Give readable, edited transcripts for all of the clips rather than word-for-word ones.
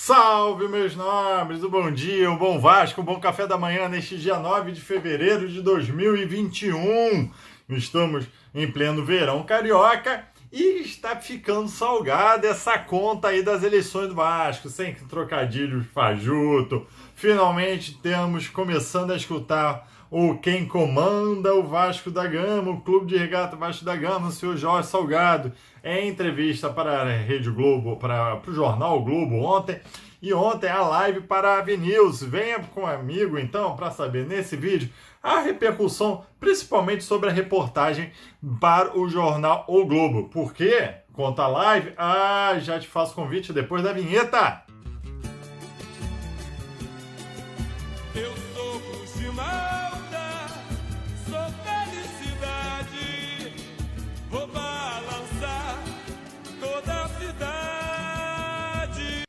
Salve, meus nobres, um bom dia, um bom Vasco, um bom café da manhã neste dia 9 de fevereiro de 2021. Estamos em pleno verão carioca e está ficando salgada essa conta aí das eleições do Vasco, sem trocadilhos fajuto. Finalmente temos começando a escutar o quem comanda o Vasco da Gama, o Clube de Regata Vasco da Gama, o senhor Jorge Salgado, em entrevista para a Rede Globo, para o Jornal Globo ontem, e ontem a live para a Avenils. Venha comigo então para saber nesse vídeo a repercussão, principalmente sobre a reportagem para o Jornal O Globo. Por quê? Conta a live? Já te faço convite depois da vinheta. Eu sou Puximalda, sou felicidade, vou balançar toda a cidade.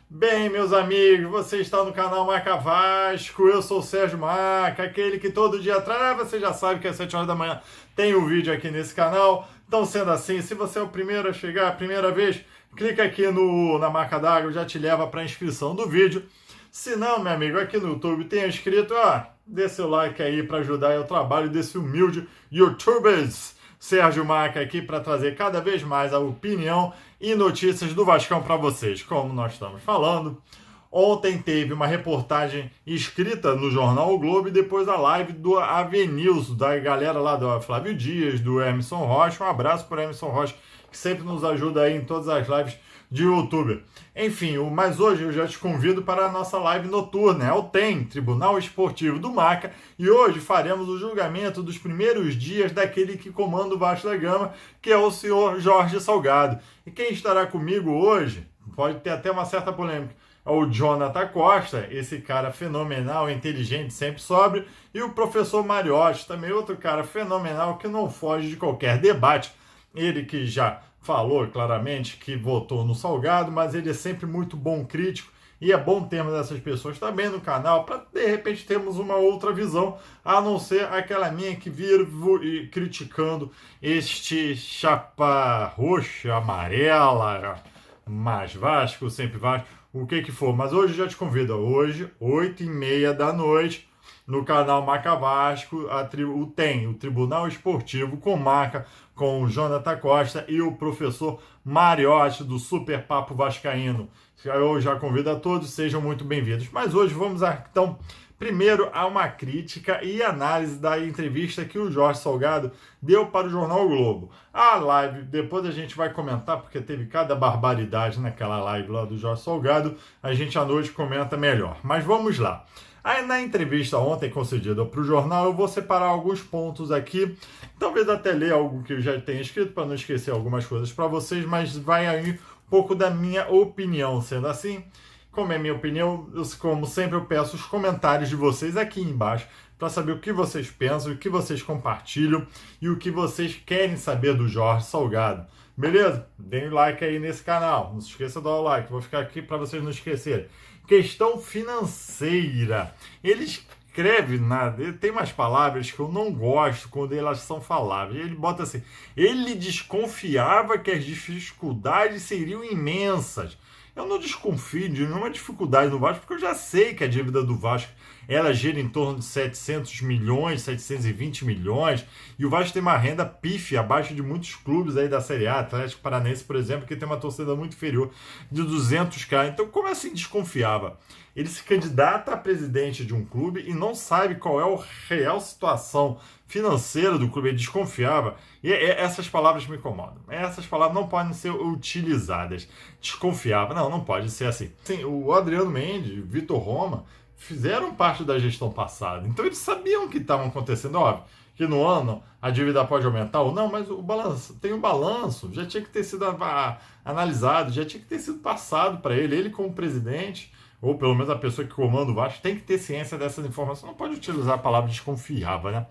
Bem, meus amigos, você está no canal Marca Vasco, eu sou o Sérgio Marca, aquele que todo dia traz, você já sabe que às 7 horas da manhã tem um vídeo aqui nesse canal. Então, sendo assim, se você é o primeiro a chegar, a primeira vez, clica aqui na marca d'água, já te leva para a inscrição do vídeo. Se não, meu amigo, aqui no YouTube tem inscrito, dê seu like aí para ajudar o trabalho desse humilde YouTubers. Sérgio Marca aqui para trazer cada vez mais a opinião e notícias do Vascão para vocês. Como nós estamos falando, ontem teve uma reportagem escrita no Jornal O Globo e depois a live do Avenils, da galera lá do Flávio Dias, do Emerson Rocha. Um abraço para o Emerson Rocha, que sempre nos ajuda aí em todas as lives de YouTube. Enfim, mas hoje eu já te convido para a nossa live noturna, é o TEM, Tribunal Esportivo do Maca, e hoje faremos o julgamento dos primeiros dias daquele que comanda o Vasco da Gama, que é o senhor Jorge Salgado. E quem estará comigo hoje, pode ter até uma certa polêmica, é o Jonathan Costa, esse cara fenomenal, inteligente, sempre sóbrio, e o professor Mariotti, também outro cara fenomenal que não foge de qualquer debate. Ele que já falou claramente que votou no Salgado, mas ele é sempre muito bom crítico e é bom termos essas pessoas também no canal para de repente termos uma outra visão, a não ser aquela minha que vivo criticando este chapa roxa, amarela, mais Vasco, sempre Vasco, o que for. Mas hoje já te convido, hoje, 8h30 da noite, no canal Marca Vasco, o Tribunal Esportivo com Marca, com o Jonathan Costa e o professor Mariotti do Super Papo Vascaíno. Eu já convido a todos, sejam muito bem-vindos. Mas hoje vamos então primeiro a uma crítica e análise da entrevista que o Jorge Salgado deu para o Jornal o Globo. A live, depois a gente vai comentar, porque teve cada barbaridade naquela live lá do Jorge Salgado, a gente à noite comenta melhor. Mas vamos lá. Aí na entrevista ontem concedida para o jornal, eu vou separar alguns pontos aqui, talvez até ler algo que eu já tenha escrito para não esquecer algumas coisas para vocês, mas vai aí um pouco da minha opinião. Sendo assim, como é minha opinião, como sempre eu peço os comentários de vocês aqui embaixo para saber o que vocês pensam, o que vocês compartilham e o que vocês querem saber do Jorge Salgado. Beleza? Deem like aí nesse canal, não se esqueça de dar o like, vou ficar aqui para vocês não esquecerem. Questão financeira. Ele escreve nada, ele tem umas palavras que eu não gosto quando elas são faladas. Ele bota assim: ele desconfiava que as dificuldades seriam imensas. Eu não desconfio de nenhuma dificuldade no Vasco, porque eu já sei que a dívida do Vasco ela gira em torno de 700 milhões, 720 milhões, e o Vasco tem uma renda pífia abaixo de muitos clubes aí da Série A, Atlético Paranaense, por exemplo, que tem uma torcida muito inferior de 200k. Então, como assim desconfiava? Ele se candidata a presidente de um clube e não sabe qual é a real situação financeira do clube. Ele desconfiava. E essas palavras me incomodam. Essas palavras não podem ser utilizadas. Desconfiava. Não pode ser assim. Sim, o Adriano Mendes, Vitor Roma, fizeram parte da gestão passada. Então eles sabiam o que estava acontecendo. Óbvio que no ano a dívida pode aumentar ou não, mas o balanço, tem um balanço. Já tinha que ter sido analisado, já tinha que ter sido passado para ele. Ele como presidente, ou pelo menos a pessoa que comanda o Vasco, tem que ter ciência dessas informações. Não pode utilizar a palavra desconfiava, né?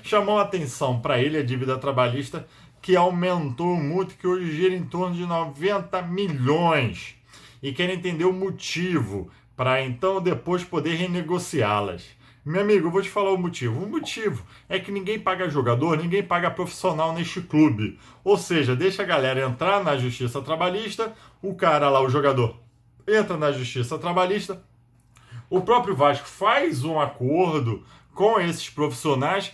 Chamou a atenção para ele a dívida trabalhista, que aumentou muito, que hoje gira em torno de 90 milhões. E quer entender o motivo, para então depois poder renegociá-las. Meu amigo, eu vou te falar o motivo. O motivo é que ninguém paga jogador, ninguém paga profissional neste clube. Ou seja, deixa a galera entrar na justiça trabalhista, o cara lá, o jogador, entra na Justiça Trabalhista. O próprio Vasco faz um acordo com esses profissionais,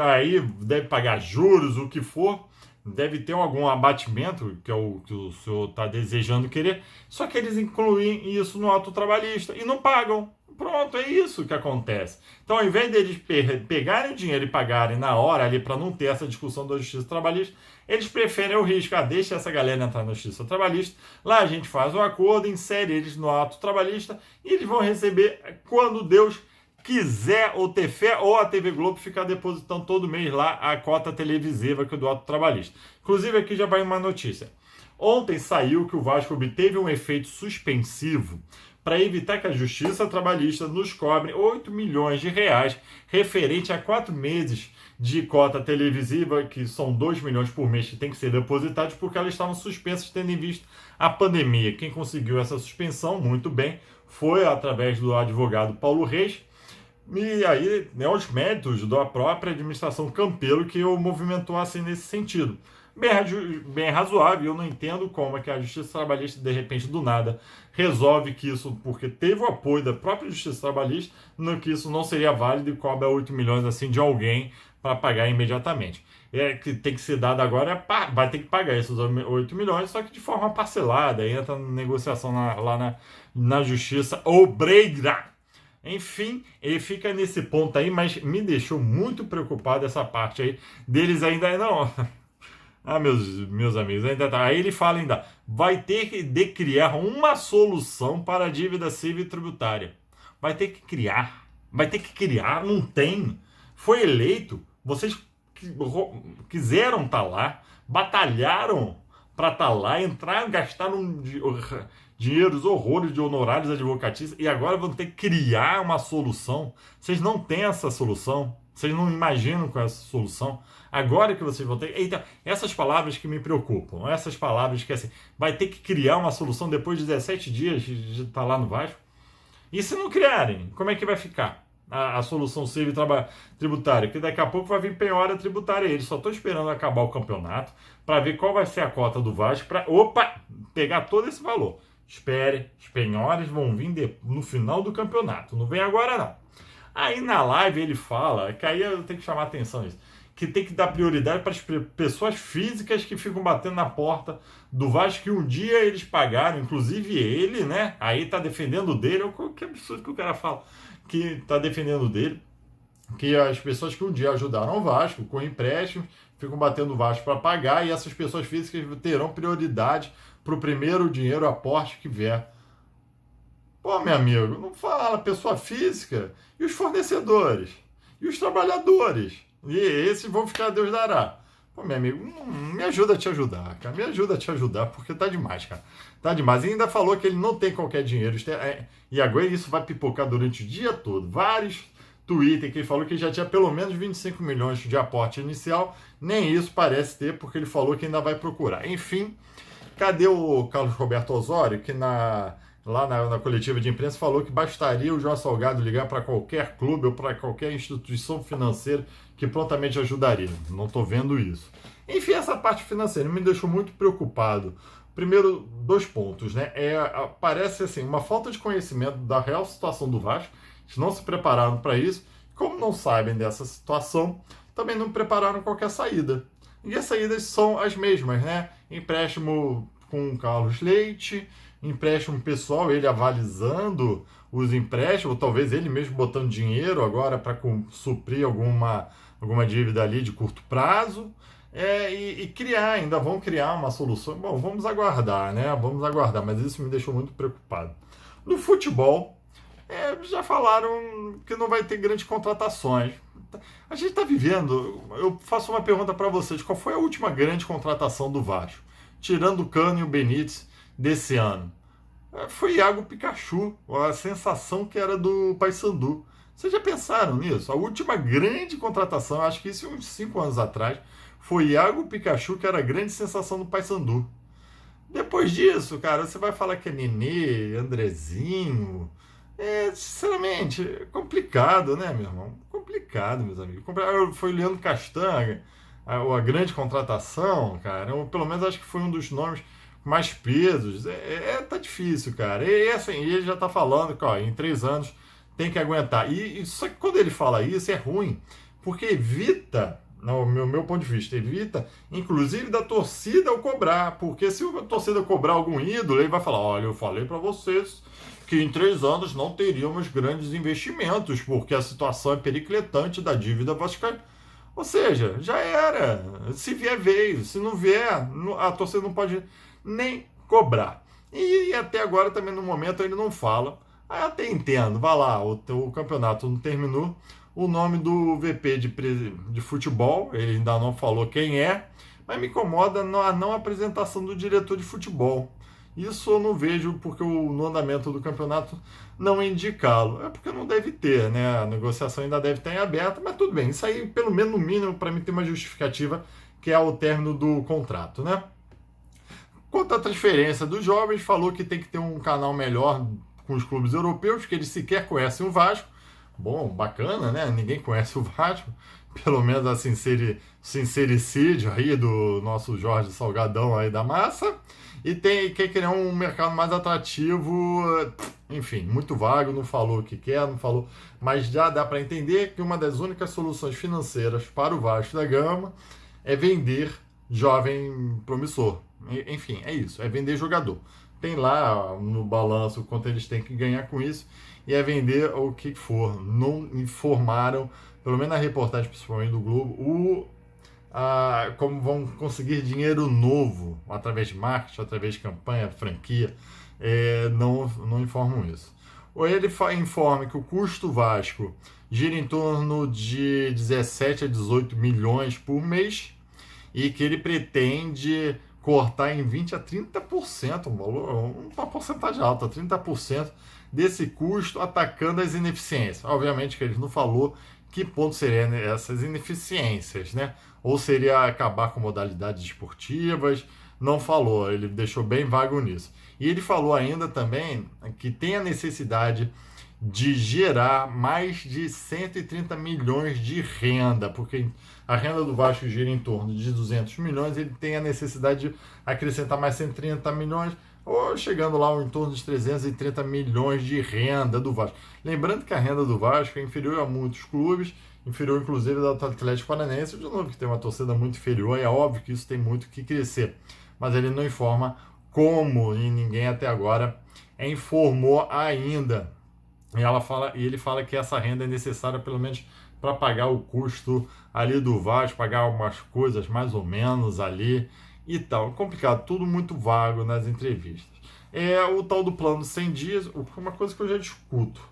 aí deve pagar juros, o que for, deve ter algum abatimento, que é o que o senhor está desejando querer, só que eles incluem isso no ato trabalhista e não pagam. Pronto, é isso que acontece. Então, ao invés deles pegarem o dinheiro e pagarem na hora ali para não ter essa discussão da Justiça Trabalhista, eles preferem o risco. Deixa essa galera entrar na Justiça Trabalhista, lá a gente faz um acordo, insere eles no ato trabalhista e eles vão receber quando Deus quiser ou ter fé, ou a TV Globo ficar depositando todo mês lá a cota televisiva que é do ato trabalhista. Inclusive, aqui já vai uma notícia. Ontem saiu que o Vasco obteve um efeito suspensivo para evitar que a Justiça Trabalhista nos cobre 8 milhões de reais referente a 4 meses de cota televisiva, que são 2 milhões por mês que tem que ser depositados, porque elas estavam suspensas tendo em vista a pandemia. Quem conseguiu essa suspensão, muito bem, foi através do advogado Paulo Reis, e aí, né, os méritos da própria administração Campelo que o movimentou assim nesse sentido. Bem razoável, eu não entendo como é que a Justiça Trabalhista, de repente, do nada, resolve que isso, porque teve o apoio da própria Justiça Trabalhista, que isso não seria válido e cobra 8 milhões assim de alguém para pagar imediatamente. Que tem que ser dado agora, vai ter que pagar esses 8 milhões, só que de forma parcelada, entra na negociação lá na Justiça Obreira. Enfim, ele fica nesse ponto aí, mas me deixou muito preocupado essa parte aí deles ainda não. Meus amigos, ainda tá. Aí ele fala ainda, vai ter que criar uma solução para a dívida civil e tributária. Vai ter que criar, não tem. Foi eleito, vocês quiseram estar lá, batalharam para estar lá, entraram, gastaram dinheiros horrores de honorários advocatícios e agora vão ter que criar uma solução. Vocês não têm essa solução, vocês não imaginam com essa solução. Agora que vocês vão ter... Então, essas palavras que me preocupam, essas palavras que assim, vai ter que criar uma solução depois de 17 dias de estar lá no Vasco. E se não criarem, como é que vai ficar a solução civil tributária? Que daqui a pouco vai vir penhora tributária. Eles só estão esperando acabar o campeonato para ver qual vai ser a cota do Vasco para, pegar todo esse valor. Espere, os penhores vão vir no final do campeonato, não vem agora não. Aí na live ele fala, que aí eu tenho que chamar a atenção nisso, que tem que dar prioridade para as pessoas físicas que ficam batendo na porta do Vasco, que um dia eles pagaram, inclusive ele, né? Aí tá defendendo dele, que absurdo que o cara fala, que tá defendendo dele, que as pessoas que um dia ajudaram o Vasco com empréstimo, ficam batendo o Vasco para pagar, e essas pessoas físicas terão prioridade para o primeiro dinheiro aporte que vier. Pô, meu amigo, não fala pessoa física, e os fornecedores, e os trabalhadores, e esses vão ficar Deus dará. Pô, meu amigo, me ajuda a te ajudar, cara, me ajuda a te ajudar, porque tá demais, cara, tá demais. E ainda falou que ele não tem qualquer dinheiro, e agora isso vai pipocar durante o dia todo, vários Twitter que ele falou que já tinha pelo menos 25 milhões de aporte inicial, nem isso parece ter, porque ele falou que ainda vai procurar. Enfim, cadê o Carlos Roberto Osório, que lá na coletiva de imprensa falou que bastaria o João Salgado ligar para qualquer clube ou para qualquer instituição financeira que prontamente ajudaria. Não estou vendo isso. Enfim, essa parte financeira me deixou muito preocupado. Primeiro, 2 pontos, né? Parece assim, uma falta de conhecimento da real situação do Vasco. Eles não se prepararam para isso. Como não sabem dessa situação, também não prepararam qualquer saída. E as saídas são as mesmas, né? Empréstimo com o Carlos Leite, empréstimo pessoal, ele avalizando os empréstimos, talvez ele mesmo botando dinheiro agora para suprir alguma dívida ali de curto prazo, e criar, ainda vão criar uma solução. Bom, vamos aguardar, né? Vamos aguardar, mas isso me deixou muito preocupado. No futebol, já falaram que não vai ter grandes contratações. A gente está vivendo, eu faço uma pergunta para vocês, qual foi a última grande contratação do Vasco? Tirando o Cano e o Benítez desse ano. Foi Iago Pikachu, a sensação que era do Paysandu. Vocês já pensaram nisso? A última grande contratação, acho que isso uns 5 anos atrás, foi Iago Pikachu, que era a grande sensação do Paysandu. Depois disso, cara, você vai falar que é Nenê, Andrezinho. Sinceramente, é complicado, né, meu irmão? Complicado, meus amigos. Foi o Leandro Castanha, a grande contratação, cara. Pelo menos acho que foi um dos nomes com mais pesos. Tá difícil, cara. E assim, ele já tá falando que, ó, em 3 anos tem que aguentar. E só que quando ele fala isso, é ruim, porque evita, no meu ponto de vista, evita, inclusive, da torcida o cobrar. Porque se a torcida cobrar algum ídolo, ele vai falar: olha, eu falei para vocês que em 3 anos não teríamos grandes investimentos, porque a situação é periclitante da dívida vascaína. Ou seja, já era. Se vier, veio. Se não vier, a torcida não pode nem cobrar. E até agora, também no momento, ele não fala. Aí até entendo. Vai lá, o campeonato não terminou. O nome do VP de futebol, ele ainda não falou quem é, mas me incomoda a não apresentação do diretor de futebol. Isso eu não vejo porque no andamento do campeonato não indicá-lo. É porque não deve ter, né? A negociação ainda deve estar em aberto, mas tudo bem. Isso aí, pelo menos no mínimo, para mim tem uma justificativa, que é o término do contrato, né? Quanto à transferência dos jovens, falou que tem que ter um canal melhor com os clubes europeus, que eles sequer conhecem o Vasco. Bom, bacana, né? Ninguém conhece o Vasco. Pelo menos a sincericídio aí do nosso Jorge Salgadão aí da massa. E quer criar um mercado mais atrativo, enfim, muito vago, não falou o que quer, não falou, mas já dá para entender que uma das únicas soluções financeiras para o Vasco da Gama é vender jovem promissor. Enfim, é isso, é vender jogador. Tem lá no balanço quanto eles têm que ganhar com isso, e é vender o que for. Não informaram, pelo menos na reportagem principalmente do Globo, como vão conseguir dinheiro novo através de marketing, através de campanha, franquia. Não informam isso. Ou ele informa que o custo Vasco gira em torno de 17 a 18 milhões por mês e que ele pretende cortar em 20 a 30%, uma porcentagem alta, 30% desse custo, atacando as ineficiências. Obviamente que ele não falou que ponto seriam essas ineficiências, né? Ou seria acabar com modalidades esportivas, não falou, ele deixou bem vago nisso. E ele falou ainda também que tem a necessidade de gerar mais de 130 milhões de renda, porque a renda do Vasco gira em torno de 200 milhões, ele tem a necessidade de acrescentar mais 130 milhões, ou chegando lá em torno de 330 milhões de renda do Vasco. Lembrando que a renda do Vasco é inferior a muitos clubes, inferior inclusive ao Atlético Paranaense, de novo que tem uma torcida muito inferior, é óbvio que isso tem muito que crescer, mas ele não informa como, e ninguém até agora informou ainda. E ele fala que essa renda é necessária pelo menos para pagar o custo ali do Vasco, pagar umas coisas mais ou menos ali e tal. Complicado, tudo muito vago nas entrevistas. É o tal do plano de 100 dias, uma coisa que eu já discuto.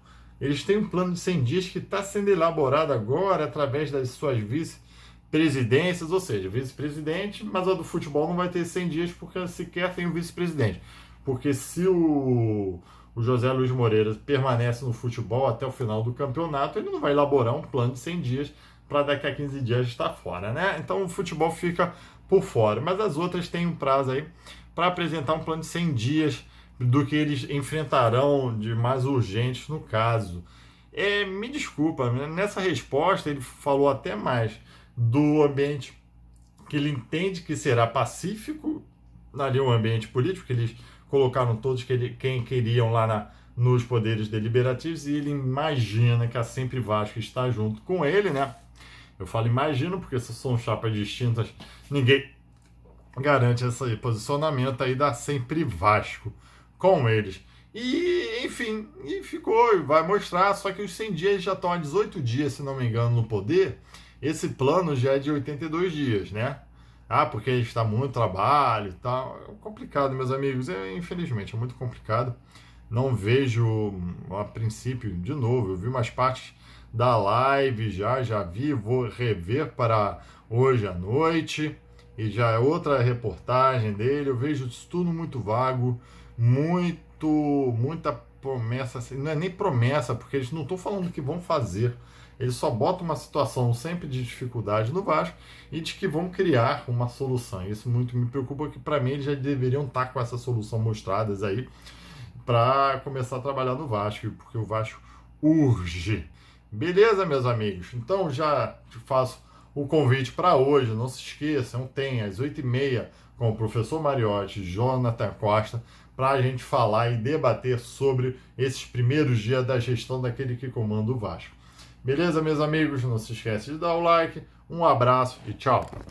Eles têm um plano de 100 dias que está sendo elaborado agora através das suas vice-presidências, ou seja, vice-presidente, mas a do futebol não vai ter 100 dias porque sequer tem o vice-presidente. Porque se o José Luiz Moreira permanece no futebol até o final do campeonato, ele não vai elaborar um plano de 100 dias para daqui a 15 dias estar fora, né? Então o futebol fica por fora, mas as outras têm um prazo aí para apresentar um plano de 100 dias do que eles enfrentarão de mais urgentes no caso. Me desculpa, nessa resposta ele falou até mais do ambiente que ele entende que será pacífico, ali um ambiente político, que eles colocaram todos quem queriam lá nos poderes deliberativos, e ele imagina que a Sempre Vasco está junto com ele, né? Eu falo imagino porque se são chapas distintas, ninguém garante esse posicionamento aí da Sempre Vasco com eles. E, enfim, ficou, vai mostrar, só que os 100 dias já estão há 18 dias, se não me engano, no poder. Esse plano já é de 82 dias, né? Porque está muito trabalho e tal. É complicado, meus amigos. Infelizmente, é muito complicado. Não vejo, a princípio, de novo, eu vi umas partes da live, já vi, vou rever para hoje à noite. E já é outra reportagem dele. Eu vejo isso tudo muito vago, muita promessa. Não é nem promessa, porque eles não estão falando que vão fazer. Eles só botam uma situação sempre de dificuldade no Vasco e de que vão criar uma solução. Isso muito me preocupa, porque para mim eles já deveriam estar com essa solução mostradas aí para começar a trabalhar no Vasco, porque o Vasco urge. Beleza, meus amigos? Então já te faço o convite para hoje. Não se esqueçam, tem às 8h30 com o professor Mariotti e Jonathan Costa para a gente falar e debater sobre esses primeiros dias da gestão daquele que comanda o Vasco. Beleza, meus amigos? Não se esquece de dar o like, um abraço e tchau!